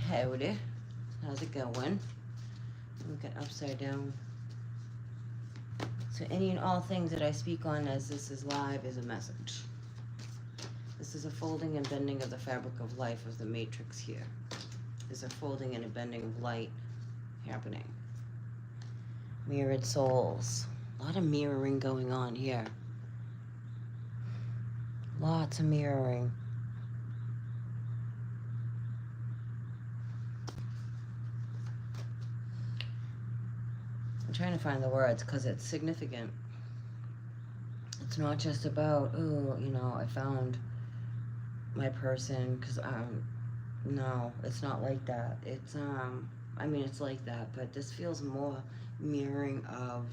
Howdy. How's it going? Look at upside down. So any and all things that I speak on as this is live is a message. This is a folding and bending of the fabric of life of the matrix here. There's a folding and a bending of light happening. Mirrored souls. A lot of mirroring going on here. Lots of mirroring. I'm trying to find the words because it's significant. It's not just about, oh, you know, I found my person, because no, it's not like that. It's I mean, it's like that, but this feels more mirroring of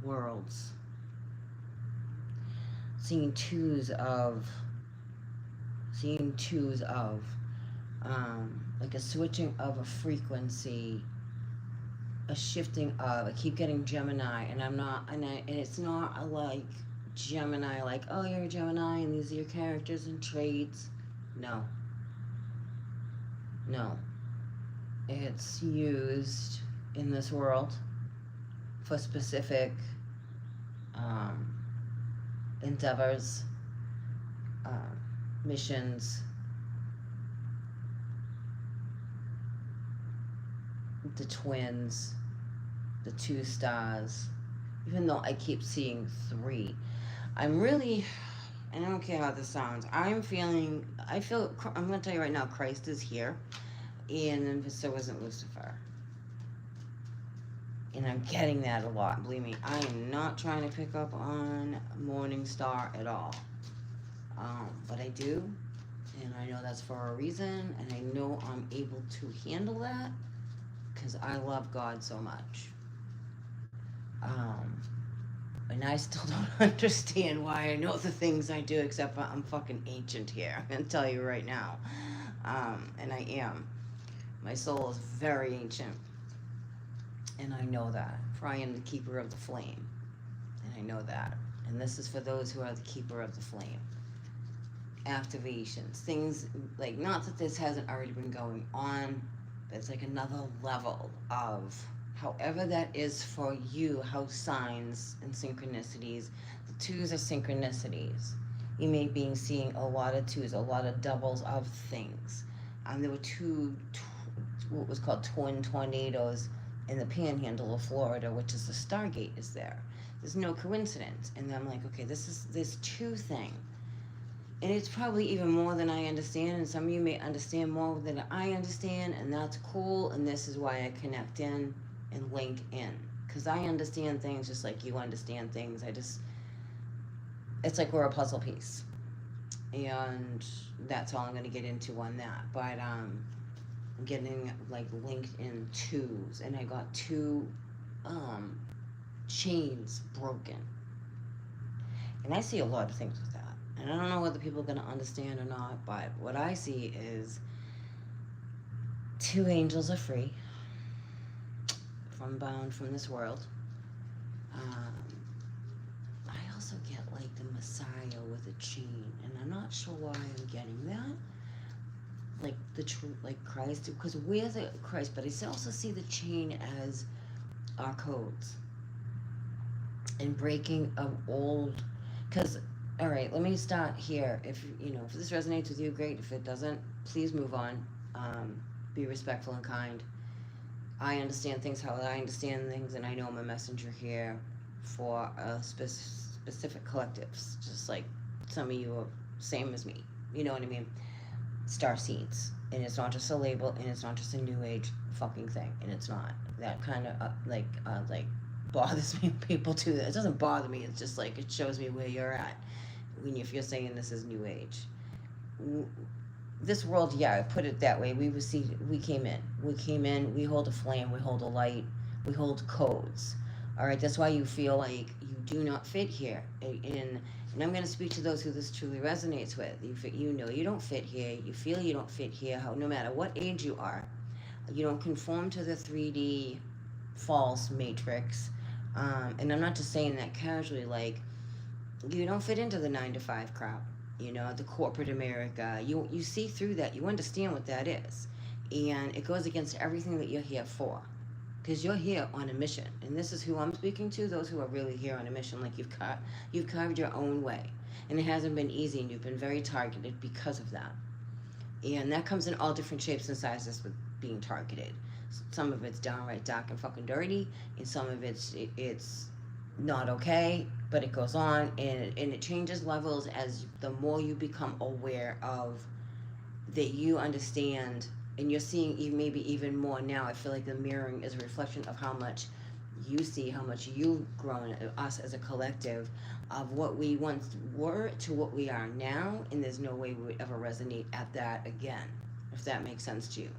worlds. Seeing twos of like a switching of a frequency, a shifting of, I keep getting Gemini, and I'm not, and it's not a like Gemini, like, oh, you're a Gemini and these are your characters and traits. No. It's used in this world for specific endeavors, missions, the twins, the two stars, even though I keep seeing three. I'm really, and I don't care how this sounds, I'm going to tell you right now, Christ is here, and so isn't Lucifer. And I'm getting that a lot, believe me. I am not trying to pick up on Morning Star at all. But I do, and I know that's for a reason, and I know I'm able to handle that, because I love God so much. And I still don't understand why I know the things I do, except I'm fucking ancient here. I'm going to tell you right now. And I am. My soul is very ancient. And I know that. For I am the keeper of the flame. And I know that. And this is for those who are the keeper of the flame. Activations. Things, like, not that this hasn't already been going on, but it's like another level of however that is for you, how signs and synchronicities. The twos are synchronicities. You may be seeing a lot of twos, a lot of doubles of things. There were what was called twin tornadoes in the panhandle of Florida, which is the Stargate is there. There's no coincidence. And I'm like, okay, this two thing. And it's probably even more than I understand, and some of you may understand more than I understand, and that's cool, and this is why I connect in and link in. Because I understand things just like you understand things. It's like we're a puzzle piece. And that's all I'm going to get into on that. But I'm getting like linked in twos, and I got two chains broken. And I see a lot of things with that. And I don't know whether people are going to understand or not, but what I see is two angels are free from bound from this world. I also get like the Messiah with a chain, and I'm not sure why I'm getting that. Like the true, like Christ, because we're the Christ, but I also see the chain as our codes and breaking of old, because all right, let me start here. If this resonates with you, great. If it doesn't, please move on. Be respectful and kind. I understand things how I understand things, and I know I'm a messenger here for a specific collectives, just like some of you are same as me. You know what I mean? Star seeds, and it's not just a label, and it's not just a new age fucking thing, and it's not that kind of like bothers me. People do that. It doesn't bother me. It's just like it shows me where you're at. If you're saying this is new age, this world, yeah, I put it that way. We came in, we hold a flame, we hold a light, we hold codes. All right, that's why you feel like you do not fit here. And I'm going to speak to those who this truly resonates with. You don't fit here. You feel you don't fit here. No matter what age you are, you don't conform to the 3D false matrix. And I'm not just saying that casually, like, you don't fit into the 9-to-5 crowd, the corporate America. You see through that. You understand what that is. And it goes against everything that you're here for. Because you're here on a mission. And this is who I'm speaking to, those who are really here on a mission. Like you've carved your own way. And it hasn't been easy, and you've been very targeted because of that. And that comes in all different shapes and sizes with being targeted. Some of it's downright dark and fucking dirty, and some of it's not okay, but it goes on, and it changes levels as the more you become aware of that you understand, and you're seeing even maybe even more now. I feel like the mirroring is a reflection of how much you see, how much you've grown, us as a collective, of what we once were to what we are now, and there's no way we would ever resonate at that again, if that makes sense to you.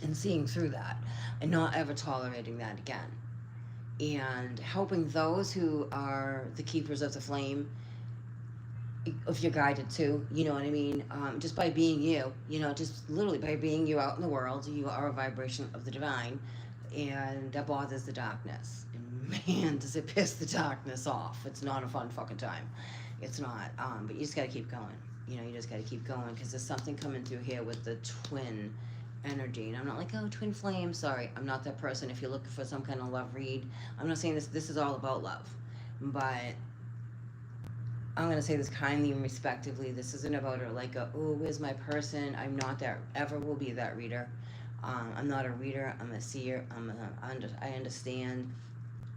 And seeing through that, and not ever tolerating that again, and helping those who are the keepers of the flame, if you're guided to, you know what I mean? Just by being you, just literally by being you out in the world, you are a vibration of the divine, and that bothers the darkness. And man, does it piss the darkness off. It's not a fun fucking time. It's not. But you just gotta keep going. You just gotta keep going, because there's something coming through here with the twin energy. And I'm not like, oh, twin flame. Sorry, I'm not that person. If you're looking for some kind of love read, I'm not saying this is all about love, but I'm going to say this kindly and respectively. This isn't about her like, oh, where's my person? I'm not that, ever will be that reader. I'm not a reader. I'm a seer. I understand.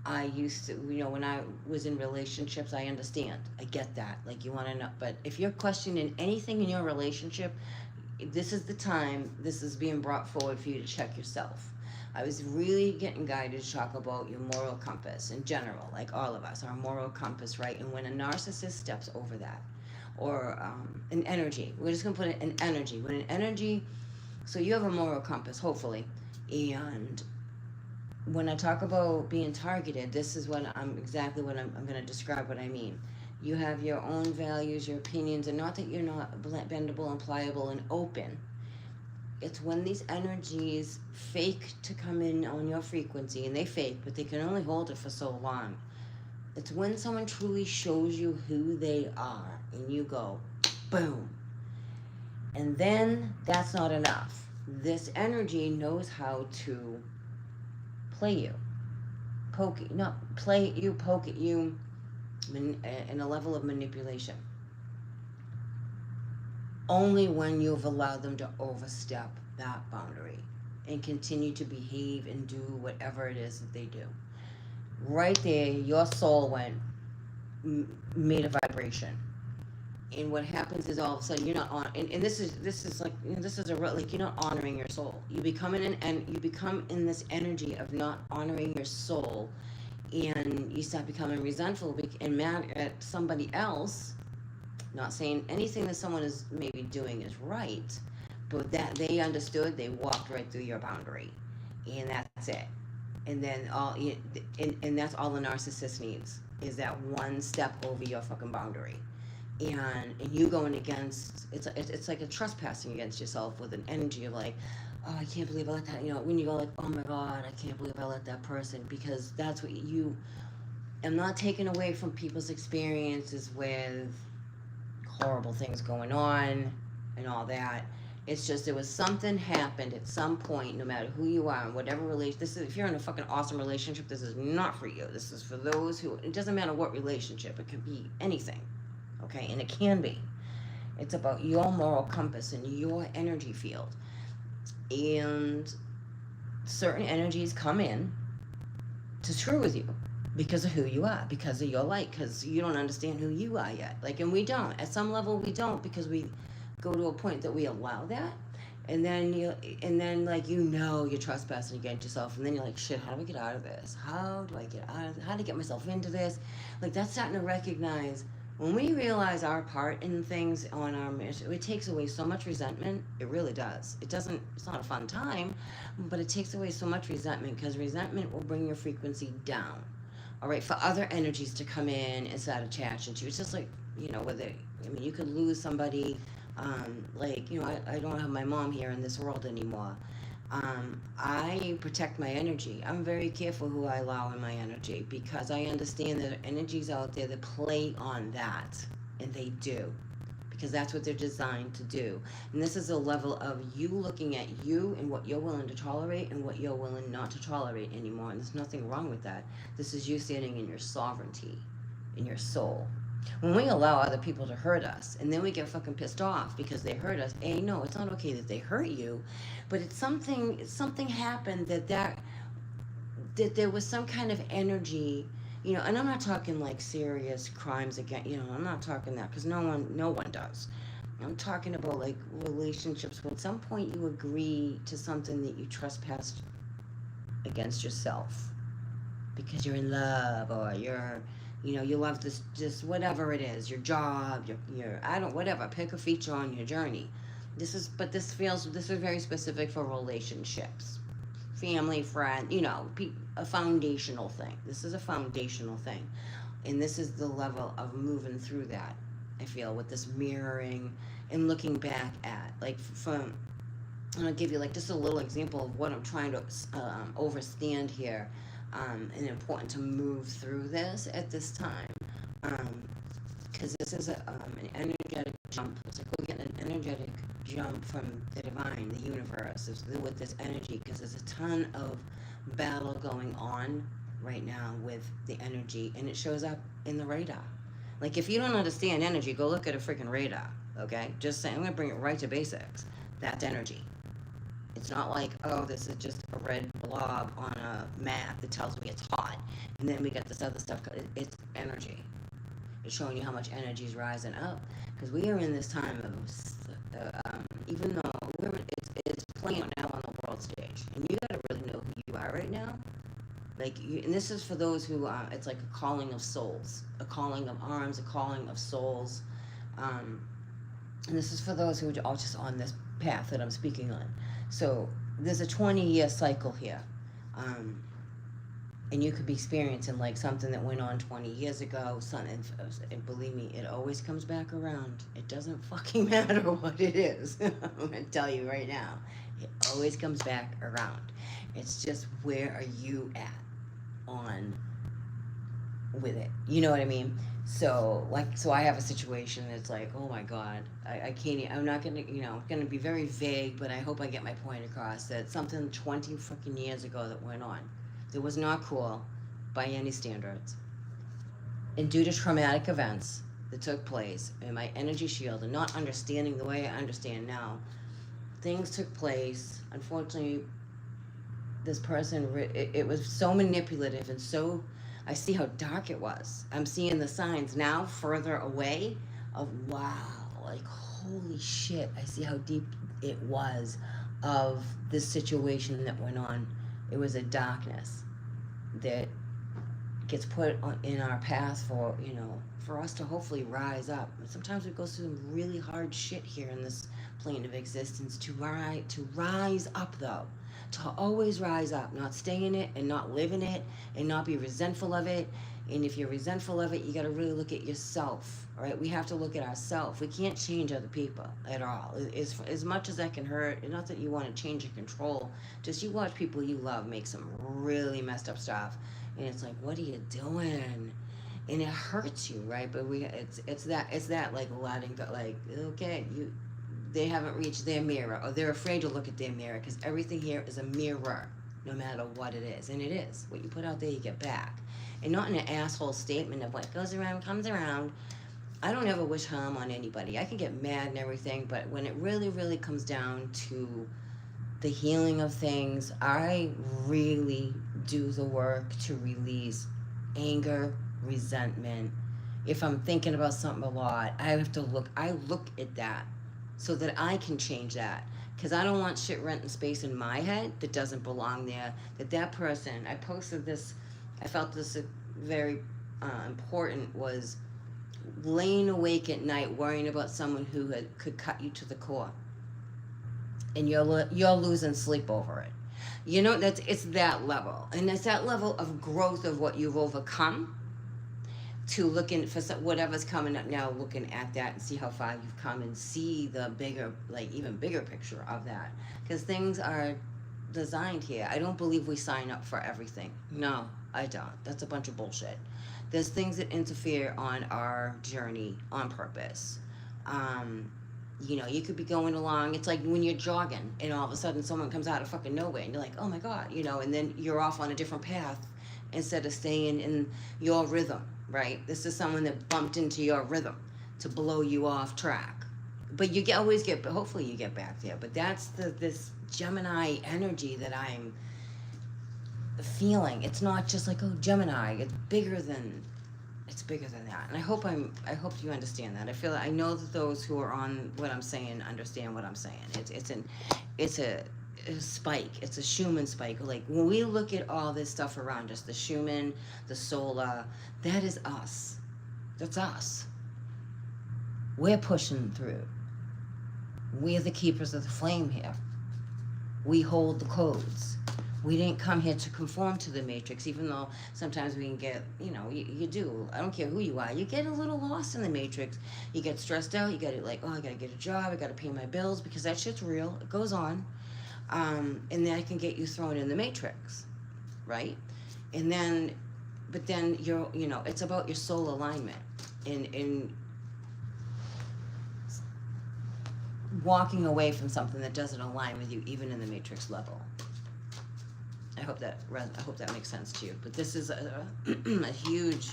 I used to, when I was in relationships, I understand. I get that. Like, you want to know. But if you're questioning anything in your relationship, this is the time this is being brought forward for you to check yourself. I was really getting guided to talk about your moral compass in general, like all of us, our moral compass, right? And when a narcissist steps over that, or an energy, we're just going to put it in energy. When an energy, so you have a moral compass, hopefully. And when I talk about being targeted, this is what exactly what I'm going to describe what I mean. You have your own values, your opinions, and not that you're not bendable and pliable and open. It's when these energies fake to come in on your frequency, and they fake, but they can only hold it for so long. It's when someone truly shows you who they are, and you go, boom. And then that's not enough. This energy knows how to play you, poke at you in a level of manipulation. Only when you've allowed them to overstep that boundary and continue to behave and do whatever it is that they do. Right there, your soul made a vibration. And what happens is all of a sudden you're not on, and this is like, this is a real, like, you're not honoring your soul. You become in this energy of not honoring your soul, and you start becoming resentful and mad at somebody else. Not saying anything that someone is maybe doing is right, but that they understood, they walked right through your boundary, and that's it. And then and that's all the narcissist needs, is that one step over your fucking boundary. And you going against, it's like a trespassing against yourself with an energy of like, oh, I can't believe I let that, when you go like, oh my God, I can't believe I let that person, because that's what I'm not taking away from people's experiences with horrible things going on and all that. It's just there was something happened at some point, no matter who you are, in whatever relation. If you're in a fucking awesome relationship, this is not for you. This is for those who, it doesn't matter what relationship, it can be anything. Okay, and it can be. It's about your moral compass and your energy field. And certain energies come in to screw with you because of who you are, because of your light, because you don't understand who you are yet. Like, and we don't. At some level, we don't, because we go to a point that we allow that. And then you're trespassing against yourself, and then you're like, shit, how do I get out of this? How do I get out of this? How do I get myself into this? Like, that's starting to recognize. When we realize our part in things on our mission, it takes away so much resentment. It really does. It's not a fun time, but it takes away so much resentment, because resentment will bring your frequency down. All right, for other energies to come in and start attaching to you. It's just like, you could lose somebody, I don't have my mom here in this world anymore. I protect my energy. I'm very careful who I allow in my energy, because I understand that energies out there that play on that, and they do, because that's what they're designed to do. And this is a level of you looking at you and what you're willing to tolerate and what you're willing not to tolerate anymore. And there's nothing wrong with that. This is you standing in your sovereignty, in your soul. When we allow other people to hurt us and then we get fucking pissed off because they hurt us, no, it's not okay that they hurt you, but it's something happened that there was some kind of energy, and I'm not talking like serious crimes again, I'm not talking that, because no one does. I'm talking about like relationships when at some point you agree to something that you trespassed against yourself because you're in love, or you love this, just whatever it is, your job, your I don't, whatever, pick a feature on your journey. This is very specific for relationships, family, friend, a foundational thing. This is a foundational thing. And this is the level of moving through that, I feel, with this mirroring and looking back at, like, and I'll give you like just a little example of what I'm trying to overstand here, and important to move through this at this time, because this is an energetic jump. It's like we're getting an energetic jump from the divine, the universe, with this energy, because there's a ton of battle going on right now with the energy, and it shows up in the radar. Like, if you don't understand energy, go look at a freaking radar, okay? Just saying, I'm going to bring it right to basics. That's energy. It's not like, oh, this is just a red blob on a map that tells me it's hot, and then we got this other stuff. It's energy. It's showing you how much energy is rising up, because we are in this time of, even though it's playing out now on the world stage, and you got to really know who you are right now. Like, and this is for those who, it's like a calling of souls, a calling of arms, a calling of souls. And this is for those who are all just on this path that I'm speaking on. So there's a 20-year cycle here. And you could be experiencing like something that went on 20 years ago. And believe me, it always comes back around. It doesn't fucking matter what it is. I'm going to tell you right now. It always comes back around. It's just, where are you at on with it? You know what I mean? So I have a situation that's like, oh my God, I can't, I'm not gonna, gonna be very vague, but I hope I get my point across, that something 20 freaking years ago that went on, that was not cool by any standards. And due to traumatic events that took place in my energy shield and not understanding the way I understand now, things took place. Unfortunately, this person, it was so manipulative, and so, I see how dark it was. I'm seeing the signs now further away of, wow, like, holy shit, I see how deep it was of this situation that went on. It was a darkness that gets put in our path for us to hopefully rise up. Sometimes we go through some really hard shit here in this plane of existence to rise up, though. To always rise up, not stay in it and not live in it and not be resentful of it. And if you're resentful of it, you got to really look at yourself, all right? We have to look at ourselves. We can't change other people at all. As much as that can hurt, and not that you want to change and control, just you watch people you love make some really messed up stuff, and it's like, what are you doing? And it hurts you, right? But it's that like letting go, like, okay, they haven't reached their mirror, or they're afraid to look at their mirror, because everything here is a mirror, no matter what it is. And it is. What you put out there, you get back. And not in an asshole statement of what goes around comes around. I don't ever wish harm on anybody. I can get mad and everything, but when it really, really comes down to the healing of things, I really do the work to release anger, resentment. If I'm thinking about something a lot, I look at that, so that I can change that. Because I don't want shit renting space in my head that doesn't belong there. That person, I posted this, I felt this very important, was laying awake at night worrying about someone who could cut you to the core. And you're losing sleep over it. It's that level. And it's that level of growth of what you've overcome, to looking for whatever's coming up now, looking at that and see how far you've come and see the bigger, like, even bigger picture of that. Because things are designed here. I don't believe we sign up for everything. No, I don't. That's a bunch of bullshit. There's things that interfere on our journey on purpose. Um, you could be going along. It's like when you're jogging and all of a sudden someone comes out of fucking nowhere and you're like, oh my God, and then you're off on a different path instead of staying in your rhythm, right? This is someone that bumped into your rhythm to blow you off track. But always get, hopefully you get back there. But that's this Gemini energy that I'm feeling. It's not just like, oh, Gemini. It's bigger than that. And I hope you understand that. I know that those who are on what I'm saying understand what I'm saying. It's a spike. It's a Schumann spike. Like when we look at all this stuff around us, the Schumann, the solar, that is us. That's us. We're pushing through. We're the keepers of the flame here. We hold the codes. We didn't come here to conform to the matrix, even though sometimes we can get, you do. I don't care who you are. You get a little lost in the matrix. You get stressed out. You get it like, oh, I got to get a job. I got to pay my bills, because that shit's real. It goes on. And that can get you thrown in the matrix, right? But then it's about your soul alignment and walking away from something that doesn't align with you, even in the matrix level. I hope that makes sense to you. But this is a huge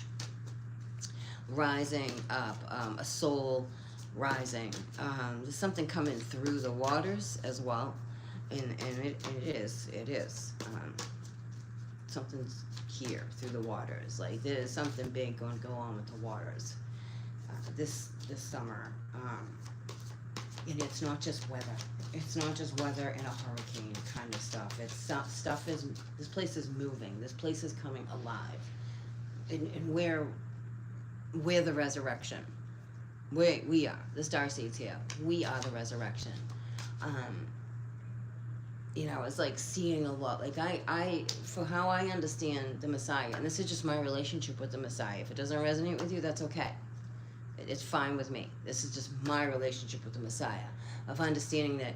rising up, a soul rising. There's something coming through the waters as well, and it is. Something's here through the waters. Like there's something big going to go on with the waters this summer. And it's not just weather. It's not just weather and a hurricane kind of stuff. This place is moving. This place is coming alive. And we're the resurrection. We are. The starseeds here. We are the resurrection. It's like seeing a lot. Like for how I understand the Messiah, and this is just my relationship with the Messiah. If it doesn't resonate with you, that's okay. It's fine with me. This is just my relationship with the Messiah, of understanding that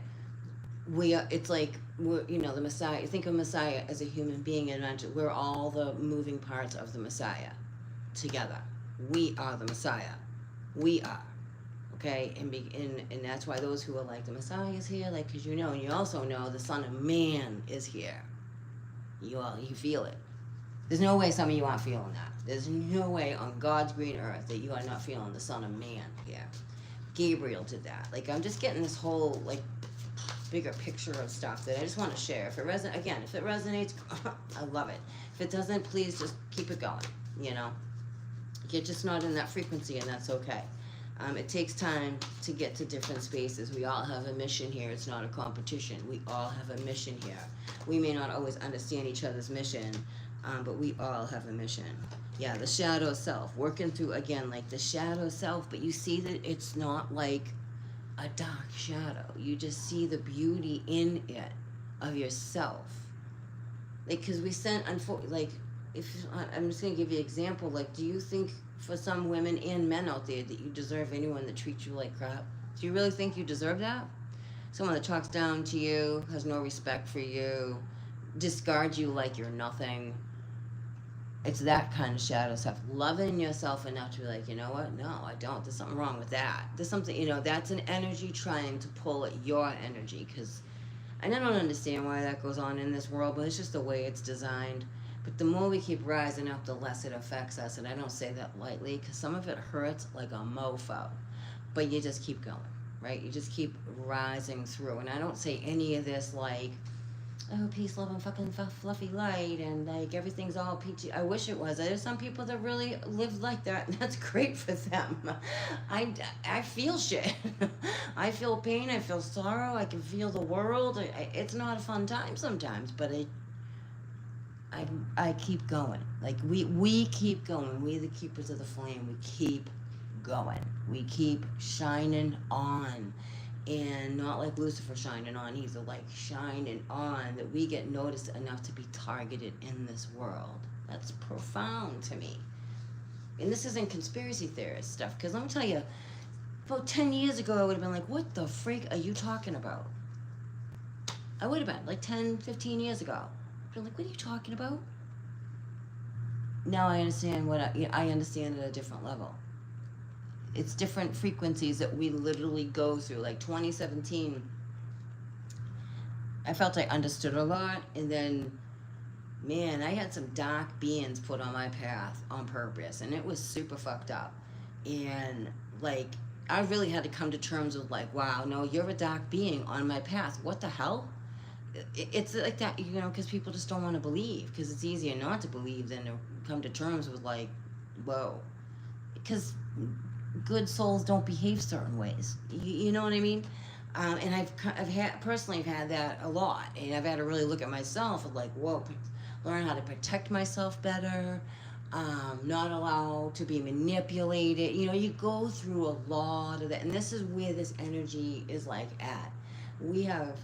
it's like, the Messiah. Think of Messiah as a human being, and we're all the moving parts of the Messiah together. We are the Messiah. We are. Okay? And that's why those who are like, the Messiah is here, like, because and you also know the Son of Man is here. You feel it. There's no way some of you aren't feeling that. There's no way on God's green earth that you are not feeling the Son of Man here. Gabriel did that. Like, I'm just getting this whole, like, bigger picture of stuff that I just want to share. If it resonates, I love it. If it doesn't, please just keep it going, You're just not in that frequency, and that's okay. It takes time to get to different spaces. We all have a mission here. It's not a competition. We all have a mission here. We may not always understand each other's mission, but we all have a mission. Yeah, the shadow self. Working through, again, like the shadow self, but you see that it's not like a dark shadow. You just see the beauty in it of yourself. Like, because we sent, like, I'm just going to give you an example. Like, do you think for some women and men out there that you deserve anyone that treats you like crap? Do you really think you deserve that? Someone that talks down to you, has no respect for you, discards you like you're nothing. It's that kind of shadow stuff. Loving yourself enough to be like, you know what? No, I don't. There's something wrong with that. There's something, that's an energy trying to pull at your energy. And I don't understand why that goes on in this world, but it's just the way it's designed. But the more we keep rising up, the less it affects us. And I don't say that lightly, because some of it hurts like a mofo. But you just keep going, right? You just keep rising through. And I don't say any of this like, oh, peace, love, and fucking fluffy light, and like everything's all peachy. I wish it was. There's some people that really live like that, and that's great for them. I feel shit. I feel pain. I feel sorrow. I can feel the world. It's not a fun time sometimes, but I keep going. Like we keep going. We the keepers of the flame. We keep going. We keep shining on. And not like Lucifer shining on, he's a like shining on, that we get noticed enough to be targeted in this world. That's profound to me. And this isn't conspiracy theorist stuff, because let me tell you, about 10 years ago, I would have been like, what the freak are you talking about? I would have been, like 10, 15 years ago. I'd be like, what are you talking about? Now I understand I understand at a different level. it's different frequencies that we literally go through. Like 2017, I felt I understood a lot, and then, man, I had some dark beings put on my path on purpose, and it was super fucked up. And like, I really had to come to terms with like, wow, no, you're a dark being on my path. What the hell? It's like that, you know, because people just don't want to believe, because it's easier not to believe than to come to terms with like, whoa, because good souls don't behave certain ways. You know what I mean? And I've had personally, I've had that a lot, and I've had to really look at myself and like, whoa, learn how to protect myself better, not allow to be manipulated. You know, you go through a lot of that, and this is where this energy is like at. We have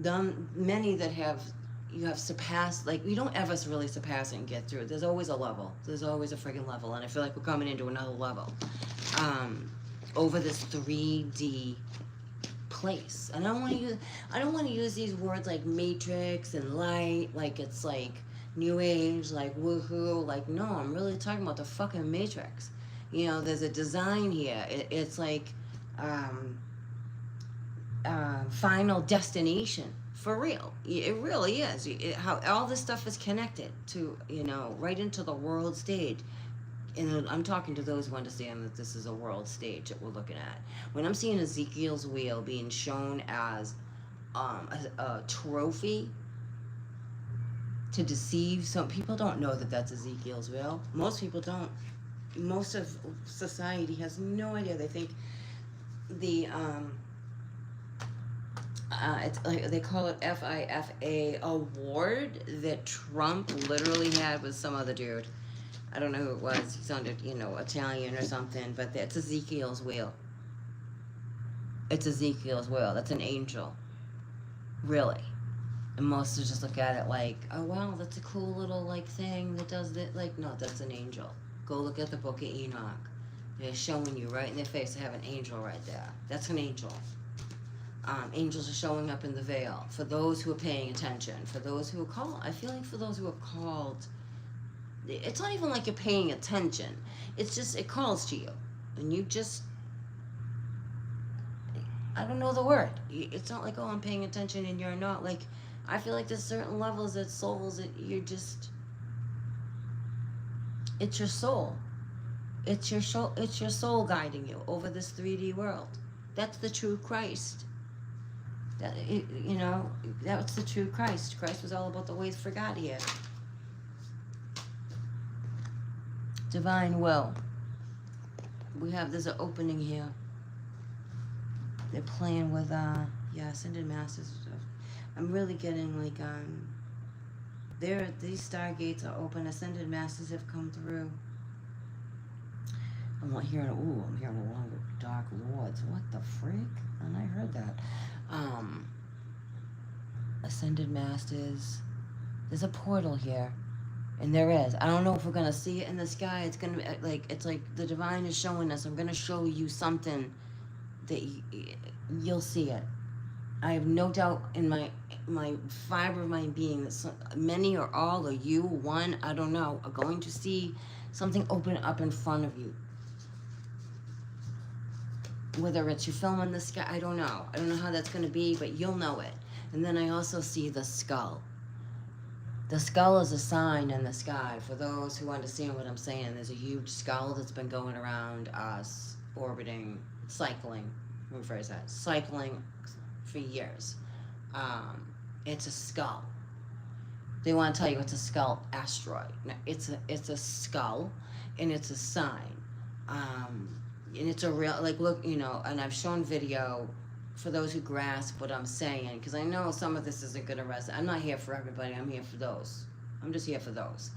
done many that have, you have surpassed, like, we don't ever really surpass it and get through it. There's always a level. There's always a friggin' level, and I feel like we're coming into another level over this 3D place. And I don't want to use these words like matrix and light, like it's like new age, like woohoo. Like, no, I'm really talking about the fucking matrix. You know, there's a design here. It's like final destination for real. It really is. How all this stuff is connected to, you know, right into the world stage. And I'm talking to those who understand that this is a world stage that we're looking at. When I'm seeing Ezekiel's wheel being shown as a trophy to deceive some people, don't know that that's Ezekiel's wheel. Most people don't. Most of society has no idea. They think the it's like they call it FIFA award that Trump literally had with some other dude. I don't know who it was. He sounded, you know, Italian or something, but it's Ezekiel's wheel. It's Ezekiel's wheel. That's an angel. Really. And most of just look at it like, oh, wow, that's a cool little, like, thing that does that. Like, no, that's an angel. Go look at the book of Enoch. They're showing you right in their face. They have an angel right there. That's an angel. Angels are showing up in the veil. For those who are paying attention. For those who are called. I feel like for those who are called, it's not even like you're paying attention. It's just, it calls to you. And you just, I don't know the word. It's not like, oh, I'm paying attention and you're not. Like, I feel like there's certain levels that souls that you're just, it's your soul. It's your soul. It's your soul guiding you over this 3D world. That's the true Christ. That, you know, that's the true Christ. Christ was all about the ways for God here. Divine will. We have, there's an opening here. They're playing with, yeah, ascended masters. I'm really getting like, these stargates are open. Ascended masters have come through. I'm hearing along with dark lords. What the freak? And I heard that. Ascended masters. There's a portal here. And there is. I don't know if we're going to see it in the sky. It's going to be like, it's like the divine is showing us. I'm going to show you something that you'll see it. I have no doubt in my fiber of my being that many or all or you, one, I don't know, are going to see something open up in front of you. Whether it's you film in the sky, I don't know. I don't know how that's going to be, but you'll know it. And then I also see the skull. The skull is a sign in the sky. For those who understand what I'm saying, there's a huge skull that's been going around us, orbiting, cycling, let me rephrase that, cycling for years. It's a skull. They want to tell you it's a skull asteroid. No, it's a skull, and it's a sign. And it's a real, like, look, you know, and I've shown video for those who grasp what I'm saying, because I know some of this isn't going to resonate. I'm not here for everybody. I'm here for those. I'm just here for those.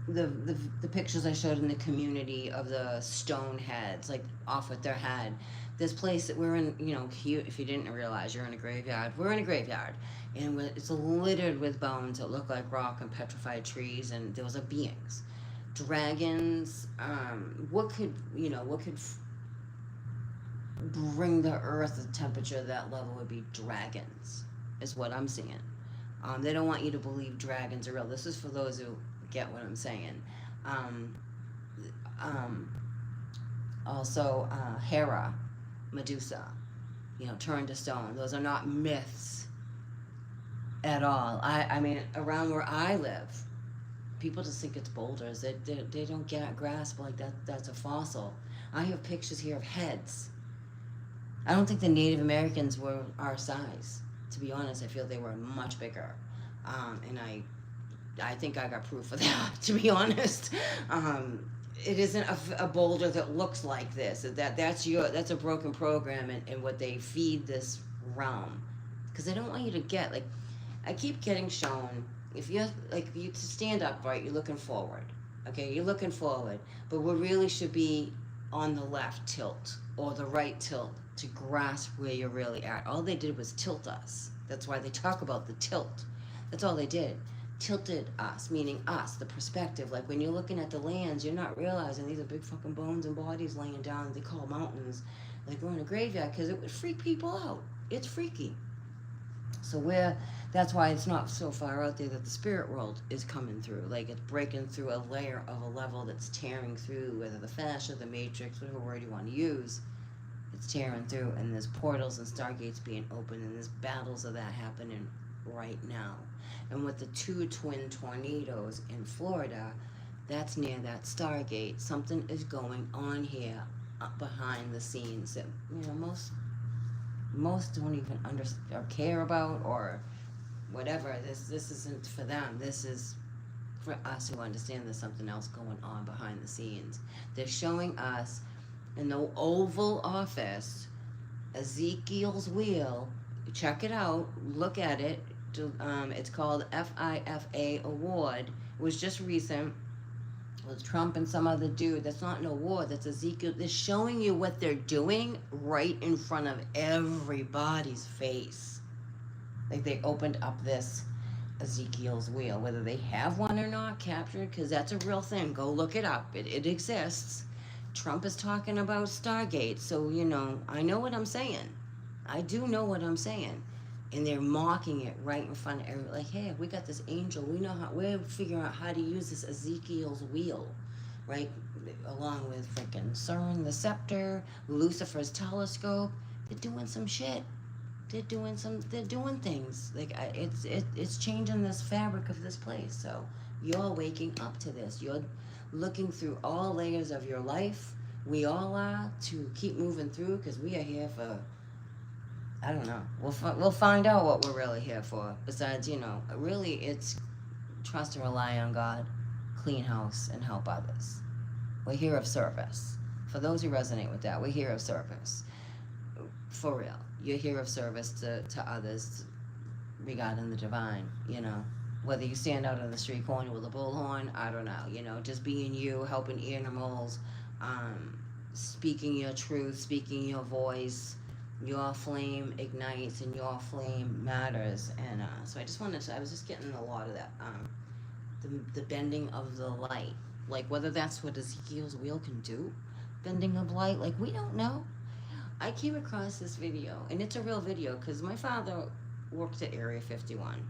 The pictures I showed in the community of the stone heads, like off with their head. This place that we're in, you know, if you didn't realize, you're in a graveyard. We're in a graveyard, and it's littered with bones that look like rock and petrified trees, and those are beings. Dragons, what could bring the earth the temperature of that level would be dragons, is what I'm seeing. They don't want you to believe dragons are real. This is for those who get what I'm saying. Also, Hera, Medusa, turned to stone. Those are not myths at all. I mean, around where I live, people just think it's boulders. They don't get grasp like that. That's a fossil. I have pictures here of heads. I don't think the Native Americans were our size. To be honest, I feel they were much bigger. And I think I got proof of that. To be honest, it isn't a boulder that looks like this. That's a broken program, and what they feed this realm, because they don't want you to get like. I keep getting shown, if you're like, you to stand upright, you're looking forward. Okay, you're looking forward, but we really should be on the left tilt or the right tilt to grasp where you're really at. All they did was tilt us. That's why they talk about the tilt. That's all they did. Tilted us, meaning us, the perspective. Like when you're looking at the lands, you're not realizing these are big fucking bones and bodies laying down. They call mountains. Like we're in a graveyard because it would freak people out. It's freaky. So that's why it's not so far out there that the spirit world is coming through. Like it's breaking through a layer of a level that's tearing through, whether the fascia, the matrix, whatever word you want to use, it's tearing through, and there's portals and stargates being opened, and there's battles of that happening right now. And with the 2 twin tornadoes in Florida, that's near that stargate. Something is going on here up behind the scenes that most don't even understand or care about or whatever. This isn't for them. This is for us who understand there's something else going on behind the scenes. They're showing us in the Oval Office Ezekiel's wheel. Check it out. Look at it. It's called FIFA Award. It was just recent with Trump and some other dude. That's not an award. That's Ezekiel. They're showing you what they're doing right in front of everybody's face. Like they opened up this Ezekiel's wheel, whether they have one or not captured, because that's a real thing. Go look it up. It exists. Trump is talking about Stargate, so I know what I'm saying. I do know what I'm saying. And they're mocking it right in front of everybody. Like, hey, we got this angel. We're figuring out how to use this Ezekiel's wheel, right? Along with freaking CERN, the scepter, Lucifer's telescope. They're doing some shit. They're doing things. Like, it's changing this fabric of this place. So you're waking up to this. You're looking through all layers of your life. We all are, to keep moving through, because we are here for, I don't know. We'll find out what we're really here for. Besides, really it's trust and rely on God, clean house, and help others. We're here of service. For those who resonate with that, we're here of service. For real. You're here of service to others regarding the divine, Whether you stand out on the street corner with a bullhorn, I don't know. Just being you, helping animals, speaking your truth, speaking your voice. Your flame ignites and your flame matters. And so I was just getting a lot of that. The bending of the light. Like whether that's what Ezekiel's wheel can do. Bending of light. Like we don't know. I came across this video. And it's a real video. Because my father worked at Area 51.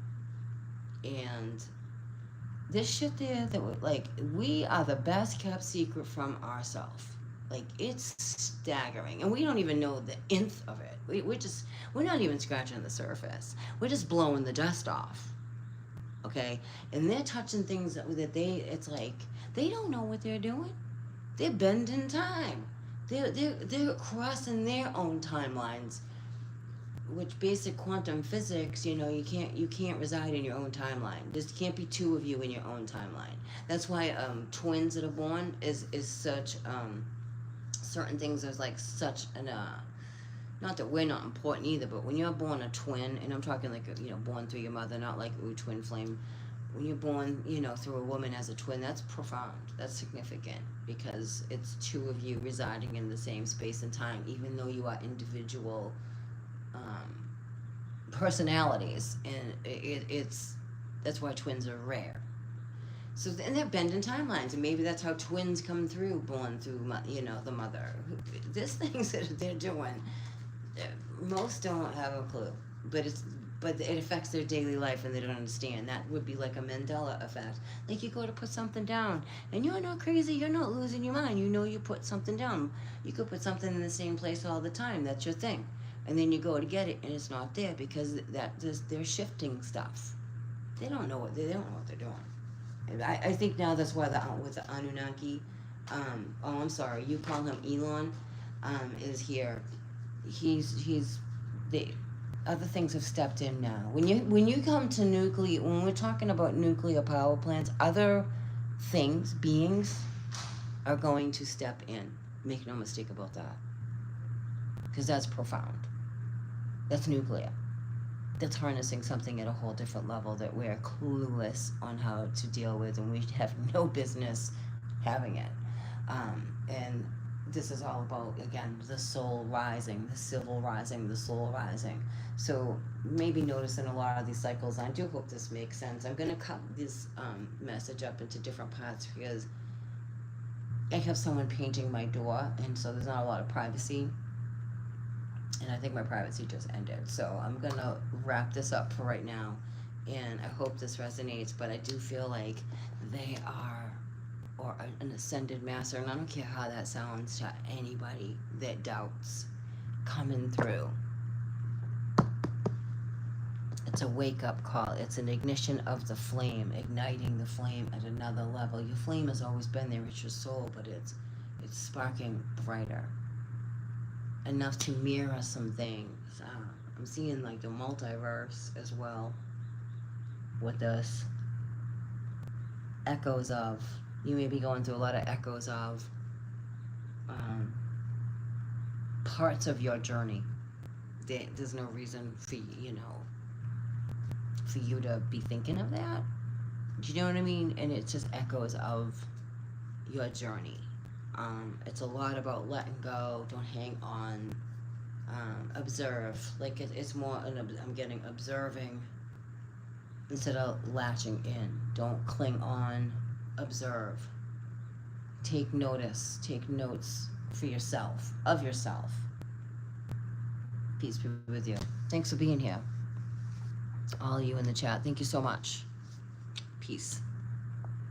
And this shit there, we are the best kept secret from ourselves. Like, it's staggering. And we don't even know the nth of it. We're not even scratching the surface. We're just blowing the dust off. Okay? And they're touching things that it's like, they don't know what they're doing. They're bending time. They're crossing their own timelines. Which basic quantum physics, you can't reside in your own timeline. There can't be two of you in your own timeline. That's why twins that are born is such certain things. There's like such an not that we're not important either, but when you're born a twin, and I'm talking like born through your mother, not like twin flame. When you're born through a woman as a twin, that's profound. That's significant, because it's two of you residing in the same space and time, even though you are individual personalities, and that's why twins are rare. So, and they're bending timelines, and maybe that's how twins come through, born through the mother. There's things that they're doing, most don't have a clue. but it affects their daily life and they don't understand. That would be like a Mandela effect. Like you go to put something down and you're not crazy, you're not losing your mind. You know you put something down. You could put something in the same place all the time. That's your thing. And then you go to get it and it's not there because they're shifting stuff. They don't know what they're doing. And I think now that's why with the Anunnaki, oh I'm sorry, you call him Elon, is here. He's the other things have stepped in now. When you come to when we're talking about nuclear power plants, other beings are going to step in. Make no mistake about that. Because that's profound. That's nuclear. That's harnessing something at a whole different level that we're clueless on how to deal with, and we have no business having it. And this is all about, again, the soul rising, the civil rising, the soul rising. So maybe noticing a lot of these cycles. I do hope this makes sense. I'm going to cut this message up into different parts because I have someone painting my door, and so there's not a lot of privacy. And I think my privacy just ended. So I'm going to wrap this up for right now. And I hope this resonates, but I do feel like they are, or an ascended master, and I don't care how that sounds to anybody that doubts, coming through. It's a wake-up call. It's an ignition of the flame, igniting the flame at another level. Your flame has always been there. It's your soul, but it's sparking brighter. Enough to mirror some things. I'm seeing like the multiverse as well with this. Echoes of, you may be going through a lot of echoes of parts of your journey. There's no reason for you to be thinking of that. Do you know what I mean? And it's just echoes of your journey. It's a lot about letting go, don't hang on, observe. Like it's more, I'm getting observing instead of latching in. Don't cling on, observe. Take notice, take notes for yourself, of yourself. Peace be with you. Thanks for being here. All of you in the chat, thank you so much. Peace.